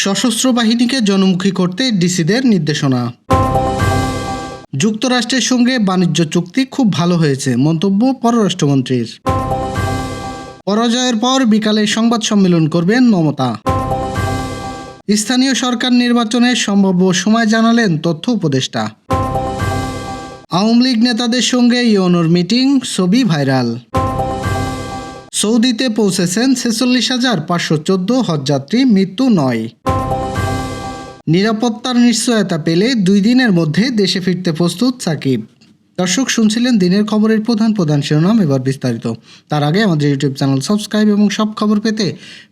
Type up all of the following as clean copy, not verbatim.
সশস্ত্র বাহিনীকে জনমুখী করতে ডিসিদের নির্দেশনা। যুক্তরাষ্ট্রের সঙ্গে বাণিজ্য চুক্তি খুব ভালো হয়েছে, মন্তব্য পররাষ্ট্রমন্ত্রীর। পরাজয়ের পর বিকালে সংবাদ সম্মেলন করবেন মমতা। স্থানীয় সরকার নির্বাচনের সম্ভাব্য সময় জানালেন তথ্য উপদেষ্টা। আওয়ামী লীগ নেতাদের সঙ্গে ইউএনওর মিটিং, ছবি ভাইরাল। সৌদিতে পৌঁছেছেন ৪৬,৫১৪ হজযাত্রী, মৃত্যু ৯। নিরাপত্তার নিশ্চয়তা পেলে ২ দিনের মধ্যে দেশে ফিরতে প্রস্তুত সাকিব। দর্শক, শুনছিলেন দিনের খবরের প্রধান শিরোনাম, এবার বিস্তারিত। তার আগে আমাদের ইউটিউব চ্যানেল সাবস্ক্রাইব এবং সব খবর পেতে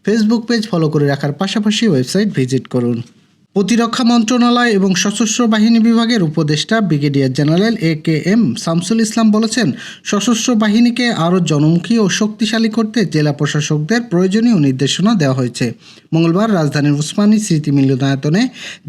ফেসবুক পেজ ফলো করে রাখার পাশাপাশি ওয়েবসাইট ভিজিট করুন। প্রতিরক্ষা মন্ত্রণালয় এবং সশস্ত্র বাহিনী বিভাগের উপদেষ্টা brigadier general A K M. Shamsul Islam বলেছেন, সশস্ত্র বাহিনীকে আরও জনমুখী ও শক্তিশালী করতে জেলা প্রশাসকদের প্রয়োজনীয় নির্দেশনা দেওয়া হয়েছে। মঙ্গলবার রাজধানীর উসমানী স্মৃতি মিলনায়তনে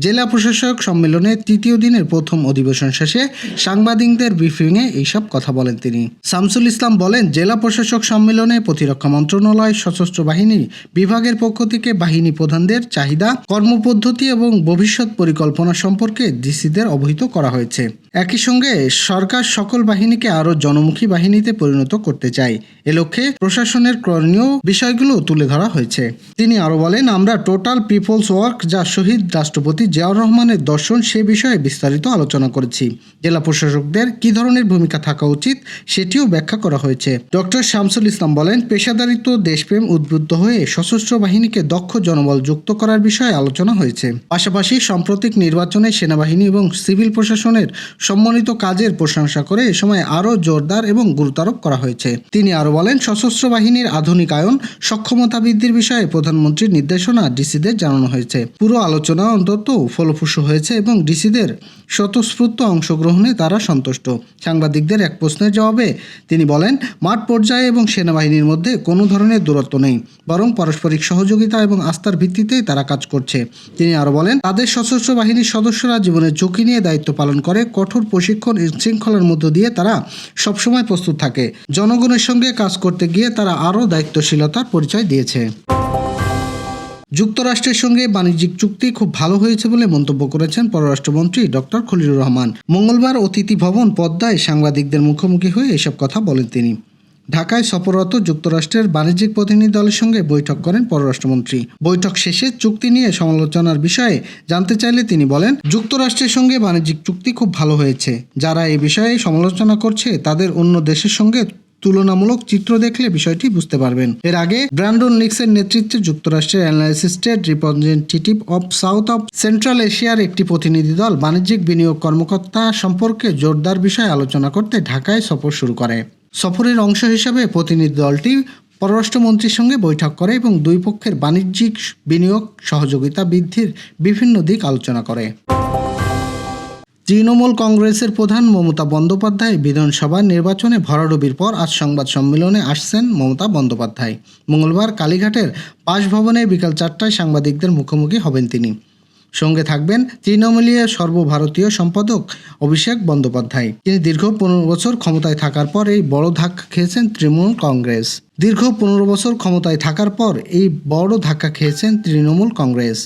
জেলা প্রশাসক সম্মেলনের তৃতীয় দিনের প্রথম অধিবেশন শেষে সাংবাদিকদের ব্রিফিংয়ে এইসব কথা বলেন তিনি। শামসুল ইসলাম বলেন, জেলা প্রশাসক সম্মেলনে প্রতিরক্ষা মন্ত্রণালয়, সশস্ত্র বাহিনী বিভাগের পক্ষ থেকে বাহিনী প্রধানদের চাহিদা, কর্মপদ্ধতি এবং ভবিষ্যৎ পরিকল্পনা সম্পর্কে ডিসিদের অবহিত করা হয়েছে। একই সঙ্গে সরকার সকল বাহিনীকে আরও জনমুখী বাহিনীতে পরিণত করতে চায়। এ লক্ষ্যে প্রশাসনের করণীয় বিষয়গুলো তুলে ধরা হয়েছে। তিনি আরও বলেন, আমরা টোটাল পিপলস ওয়ার্ক, যা শহীদ রাষ্ট্রপতি জিয়াউর রহমানের দর্শন, সে বিষয়ে বিস্তারিত আলোচনা করেছি। জেলা প্রশাসকদের কী ধরনের ভূমিকা থাকা উচিত সেটিও ব্যাখ্যা করা হয়েছে। ডক্টর শামসুল ইসলাম বলেন, পেশাদারিত্ব, দেশপ্রেম উদ্বুদ্ধ হয়ে সশস্ত্র বাহিনীকে দক্ষ জনবল যুক্ত করার বিষয়ে আলোচনা হয়েছে। পাশাপাশি সাম্প্রতিক নির্বাচনে সেনাবাহিনী এবং সিভিল প্রশাসনের সম্মানিত কাজের প্রশংসা করে এ সময় আরও জোরদার এবং গুরুত্বারোপ করা হয়েছে। তিনি আরও বলেন, সশস্ত্র বাহিনীর আধুনিকায়ন, সক্ষমতা বৃদ্ধির বিষয়ে প্রধানমন্ত্রীর নির্দেশনা ডিসিদের জানানো হয়েছে। পুরো আলোচনা অন্তত ফলপ্রসূ হয়েছে এবং ডিসিদের স্বতঃস্ফূর্ত অংশগ্রহণে তারা সন্তুষ্ট। সাংবাদিকদের এক প্রশ্নের জবাবে তিনি বলেন, মাঠ পর্যায়ে এবং সেনাবাহিনীর মধ্যে কোনো ধরনের দূরত্ব নেই, বরং পারস্পরিক সহযোগিতা এবং আস্থার ভিত্তিতেই তারা কাজ করছে। তিনি আরও বলেন, তাদের সশস্ত্র বাহিনীর সদস্যরা জীবনের ঝুঁকি নিয়ে দায়িত্ব পালন করে, কঠোর প্রশিক্ষণ শৃঙ্খলার মধ্য দিয়ে তারা সবসময় প্রস্তুত থাকে। জনগণের সঙ্গে কাজ করতে গিয়ে তারা আরও দায়িত্বশীলতার পরিচয় দিয়েছে। যুক্তরাষ্ট্রের সঙ্গে বাণিজ্যিক চুক্তি খুব ভালো হয়েছে বলে মন্তব্য করেছেন পররাষ্ট্রমন্ত্রী ডক্টর খলিলুর রহমান। মঙ্গলবার অতিথি ভবন পদ্মায় সাংবাদিকদের মুখোমুখি হয়ে এসব কথা বলেন তিনি। ঢাকায় সফররত যুক্তরাষ্ট্রের বাণিজ্যিক প্রতিনিধি দলের সঙ্গে বৈঠক করেন পররাষ্ট্রমন্ত্রী। বৈঠক শেষে চুক্তি নিয়ে সমালোচনার বিষয়ে জানতে চাইলে তিনি বলেন, যুক্তরাষ্ট্রের সঙ্গে বাণিজ্যিক চুক্তি খুব ভালো হয়েছে। যারা এই বিষয়ে সমালোচনা করছে তাদের অন্য দেশের সঙ্গে তুলনামূলক চিত্র দেখলে বিষয়টি বুঝতে পারবেন। এর আগে ব্র্যান্ডন লিক্সের নেতৃত্বে যুক্তরাষ্ট্রের assistant representative of south of central এশিয়ার একটি প্রতিনিধি দল বাণিজ্যিক বিনিয়োগ কর্মকর্তা সম্পর্কে জোরদার বিষয়ে আলোচনা করতে ঢাকায় সফর শুরু করে। সফরের অংশ হিসাবে প্রতিনিধি দলটি পররাষ্ট্রমন্ত্রীর সঙ্গে বৈঠক করে এবং দুই পক্ষের বাণিজ্যিক বিনিয়োগ সহযোগিতা বৃদ্ধির বিভিন্ন দিক আলোচনা করে। তৃণমূল কংগ্রেসের প্রধান মমতা বন্দ্যোপাধ্যায় বিধানসভা নির্বাচনে ভরাডুবির পর আজ সংবাদ সম্মেলনে আসছেন মমতা বন্দ্যোপাধ্যায়। মঙ্গলবার কালীঘাটের বাসভবনে বিকাল ৪টায় সাংবাদিকদের মুখোমুখি হবেন তিনি। সঙ্গে থাকবেন তৃণমূলীয় সর্বভারতীয় সম্পাদক অভিষেক বন্দ্যোপাধ্যায়। তিনি দীর্ঘ ১৫ বছর ক্ষমতায় থাকার পর এই বড় ধাক্কা খেয়েছেন তৃণমূল কংগ্রেস।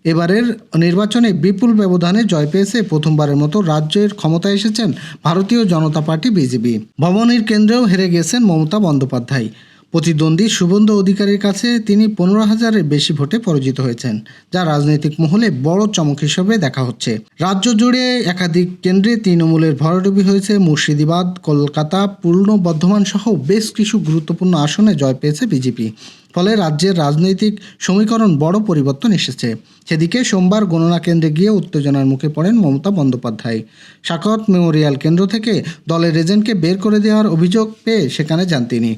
এবারের নির্বাচনে বিপুল ব্যবধানে জয় পেয়েছে প্রথমবারের মতো রাজ্যের ক্ষমতায় এসেছেন ভারতীয় জনতা পার্টি বিজেপি। ভবনের কেন্দ্রেও হেরে গেছেন মমতা বন্দ্যোপাধ্যায়। প্রতিদ্বন্দ্বী শুভেন্দু অধিকারীর কাছে তিনি ১৫,০০০-এর বেশি ভোটে পরাজিত হয়েছেন, যা রাজনৈতিক মহলে বড় চমক হিসেবে দেখা হচ্ছে। রাজ্য জুড়ে একাধিক কেন্দ্রে তৃণমূলের ভরাডুবি হয়েছে। মুর্শিদাবাদ, কলকাতা, পূর্ব বর্ধমান সহ বেশ কিছু গুরুত্বপূর্ণ আসনে জয় পেয়েছে বিজেপি। ফলে রাজ্যের রাজনৈতিক সমীকরণ বড় পরিবর্তন এসেছে। সেদিকে সোমবার গণনা কেন্দ্রে গিয়ে উত্তেজনার মুখে পড়েন মমতা বন্দ্যোপাধ্যায়। সাকত মেমোরিয়াল কেন্দ্র থেকে দলের এজেন্টকে বের করে দেওয়ার অভিযোগ পেয়ে সেখানে যান তিনি।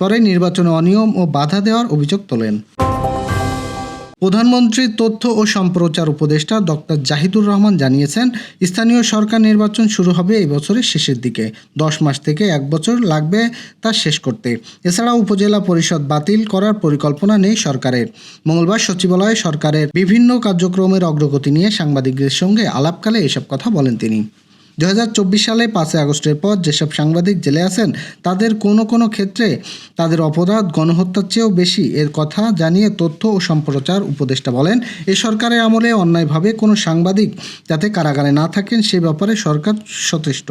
পরে নির্বাচনে অনিয়ম ও বাধা দেওয়ার অভিযোগ তোলেন। প্রধানমন্ত্রীর তথ্য ও সম্প্রচার উপদেষ্টা ডক্টর জাহিদুর রহমান জানিয়েছেন, স্থানীয় সরকার নির্বাচন শুরু হবে এই বছরের শেষের দিকে। ১০ মাস থেকে ১ বছর লাগবে তা শেষ করতে। এছাড়া উপজেলা পরিষদ বাতিল করার পরিকল্পনা নেই সরকারের। মঙ্গলবার সচিবালয়ে সরকারের বিভিন্ন কার্যক্রমের অগ্রগতি নিয়ে সাংবাদিকদের সঙ্গে আলাপকালে এসব কথা বলেন তিনি। 2024 সালে 5 আগস্টের পর যেসব সাংবাদিক জেলে আছেন তাদের কোনো ক্ষেত্রে তাদের অপরাধ গণহত্যার চেয়েও বেশি এর কথা জানিয়ে তথ্য ও সম্প্রচার উপদেষ্টা বলেন, এই সরকারের আমলে অন্যায়ভাবে কোনো সাংবাদিক যাতে কারাগারে না থাকেন সে ব্যাপারে সরকার সচেষ্ট।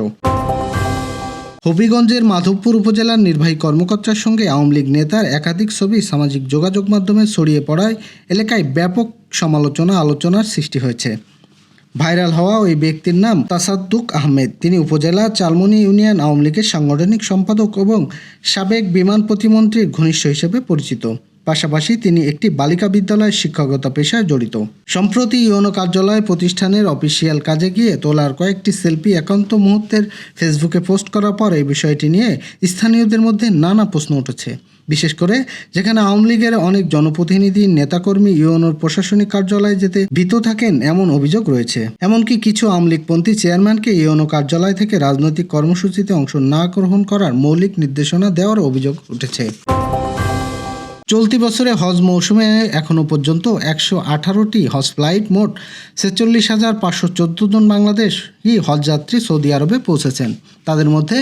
হবিগঞ্জের মাধবপুর উপজেলার নির্বাহী কর্মকর্তার সঙ্গে আওয়ামী লীগ নেতার একাধিক ছবি সামাজিক যোগাযোগ মাধ্যমে ছড়িয়ে পড়ায় এলাকায় ব্যাপক আলোচনার সৃষ্টি হয়েছে। ভাইরাল হওয়া ওই ব্যক্তির নাম তাসাদ্দুক আহমেদ। তিনি উপজেলা চালমনি ইউনিয়ন আওয়ামী লীগের সাংগঠনিক সম্পাদক এবং সাবেক বিমান প্রতিমন্ত্রীর ঘনিষ্ঠ হিসেবে পরিচিত। পাশাপাশি তিনি একটি বালিকা বিদ্যালয়ের শিক্ষকতা পেশায় জড়িত। সম্প্রতি ইউনো কার্যালয় প্রতিষ্ঠানের অফিসিয়াল কাজে গিয়ে তোলার কয়েকটি সেলফি একান্ত মুহূর্তের ফেসবুকে পোস্ট করার পর এই বিষয়টি নিয়ে স্থানীয়দের মধ্যে নানা প্রশ্ন উঠেছে। বিশেষ করে যেখানে আওয়ামী লীগের অনেক জনপ্রতিনিধি নেতাকর্মী ইউনোর প্রশাসনিক কার্যালয়ে যেতে ভীত থাকেন এমন অভিযোগ রয়েছে। এমনকি কিছু আওয়ামী লীগপন্থী চেয়ারম্যানকে ইউনো কার্যালয় থেকে রাজনৈতিক কর্মসূচিতে অংশ না গ্রহণ করার মৌলিক নির্দেশনা দেওয়ার অভিযোগ উঠেছে। চলতি বছরে হজ মৌসুমে এখনও পর্যন্ত 118টি হজ ফ্লাইট, মোট 46,514 জন বাংলাদেশি হজযাত্রী সৌদি আরবে পৌঁছেছেন। তাদের মধ্যে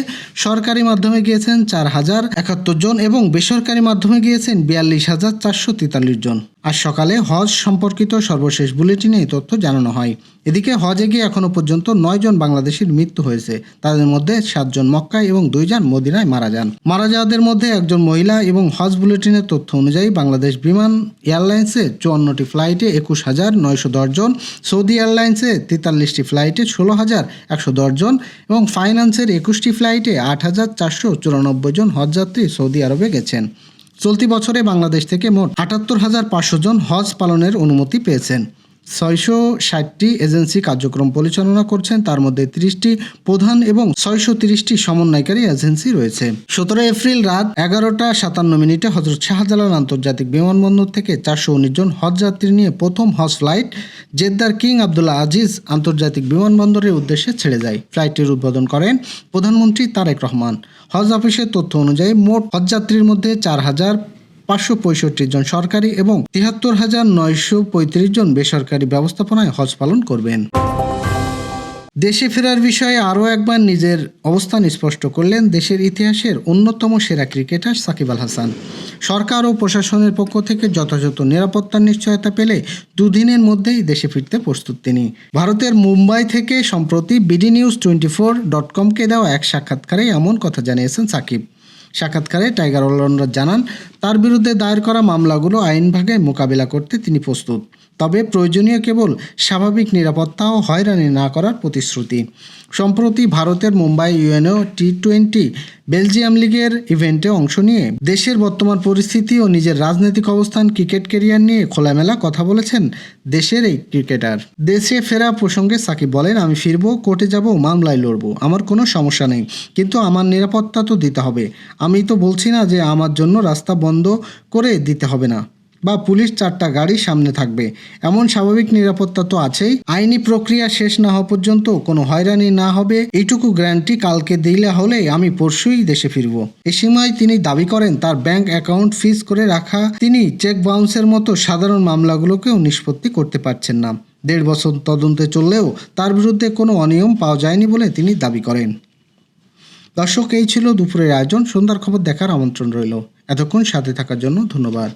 সরকারি মাধ্যমে গিয়েছেন 4,071 জন এবং বেসরকারি মাধ্যমে গিয়েছেন 42,443 জন। আজ সকালে হজ সম্পর্কিত সর্বশেষ বুলেটিনে এই তথ্য জানানো হয়। এদিকে হজে গিয়ে এখনও পর্যন্ত 9 জন বাংলাদেশির মৃত্যু হয়েছে। তাদের মধ্যে 7 জন মক্কায় এবং 2 জন মদিনায় মারা যান। মারা যাওয়াদের মধ্যে একজন মহিলা এবং হজ বুলেটিনের তথ্য অনুযায়ী বাংলাদেশ বিমান এয়ারলাইন্সে 54টি ফ্লাইটে 21,910 জন, সৌদি এয়ারলাইন্সে 43টি ফ্লাইটে 16,110 জন এবং ফাইন্যান্সের 21টি ফ্লাইটে 8,494 জন হজযাত্রী সৌদি আরবে গেছেন। চলতি বছরে বাংলাদেশ থেকে মোট 78,500 জন হজ পালনের অনুমতি পেয়েছেন। 660টি এজেন্সি কার্যক্রম পরিচালনা করছেন, তার মধ্যে 30টি প্রধান এবং 630টি সমন্বয়কারী এজেন্সি রয়েছে। 17 এপ্রিল রাত 11:57 হযরত শাহজালাল আন্তর্জাতিক বিমানবন্দর থেকে 419 জন হজযাত্রী নিয়ে প্রথম হজ ফ্লাইট জেদ্দার কিং আবদুল্লাহ আজিজ আন্তর্জাতিক বিমানবন্দরের উদ্দেশ্যে ছেড়ে যায়। ফ্লাইটটির উদ্বোধন করেন প্রধানমন্ত্রী তারেক রহমান। হজ অফিসের তথ্য অনুযায়ী মোট হজযাত্রীর মধ্যে 4,565 জন সরকারি এবং 73,935 জন বেসরকারি ব্যবস্থাপনায় হজ পালন করবেন। দেশে ফেরার বিষয়ে আরও একবার নিজের অবস্থান স্পষ্ট করলেন দেশের ইতিহাসের অন্যতম সেরা ক্রিকেটার সাকিব আল হাসান। সরকার ও প্রশাসনের পক্ষ থেকে যথাযথ নিরাপত্তার নিশ্চয়তা পেলে 2 দিনের মধ্যেই দেশে ফিরতে প্রস্তুত তিনি। ভারতের মুম্বাই থেকে সম্প্রতি bdnews24.com-কে দেওয়া এক সাক্ষাৎকারে এমন কথা জানিয়েছেন সাকিব। সাক্ষাৎকারে টাইগার অলরাউন্ডার জানান, তার বিরুদ্ধে দায়ের করা মামলাগুলো আইনভাগে মোকাবিলা করতে তিনি প্রস্তুত, তবে প্রয়োজনীয় কেবল স্বাভাবিক নিরাপত্তা ও হয়রানি না করার প্রতিশ্রুতি। সম্প্রতি ভারতের মুম্বাই ইউএনও T20 বেলজিয়াম লিগের ইভেন্টে অংশ নিয়ে দেশের বর্তমান পরিস্থিতি ও নিজের রাজনৈতিক অবস্থান, ক্রিকেট ক্যারিয়ার নিয়ে খোলামেলা কথা বলেছেন দেশের এই ক্রিকেটার। দেশে ফেরা প্রসঙ্গে সাকিব বলেন, আমি ফিরবো, কোর্টে যাব, মামলায় লড়বো, আমার কোনো সমস্যা নেই, কিন্তু আমার নিরাপত্তা তো দিতে হবে। আমি তো বলছি না যে আমার জন্য রাস্তা বন্ধ করে দিতে হবে না বা পুলিশ 4টা গাড়ি সামনে থাকবে, এমন স্বাভাবিক নিরাপত্তা তো আছেই। আইনি প্রক্রিয়া শেষ না হওয়া পর্যন্ত কোনো হয়রানি না হবে এইটুকু গ্যারান্টি কালকে দিলে হলে আমি পরশুই দেশে ফিরব। এ সময় তিনি দাবি করেন, তার ব্যাংক অ্যাকাউন্ট ফ্রিজ করে রাখা তিনি চেক বাউন্সের মতো সাধারণ মামলাগুলোকেও নিষ্পত্তি করতে পারছেন না। 1.5 বছর তদন্তে চললেও তার বিরুদ্ধে কোনো অনিয়ম পাওয়া যায়নি বলে তিনি দাবি করেন। দর্শক, এই ছিল দুপুরের আয়োজন। সন্ধ্যার খবর দেখার আমন্ত্রণ রইল। এতক্ষণ সাথে থাকার জন্য ধন্যবাদ।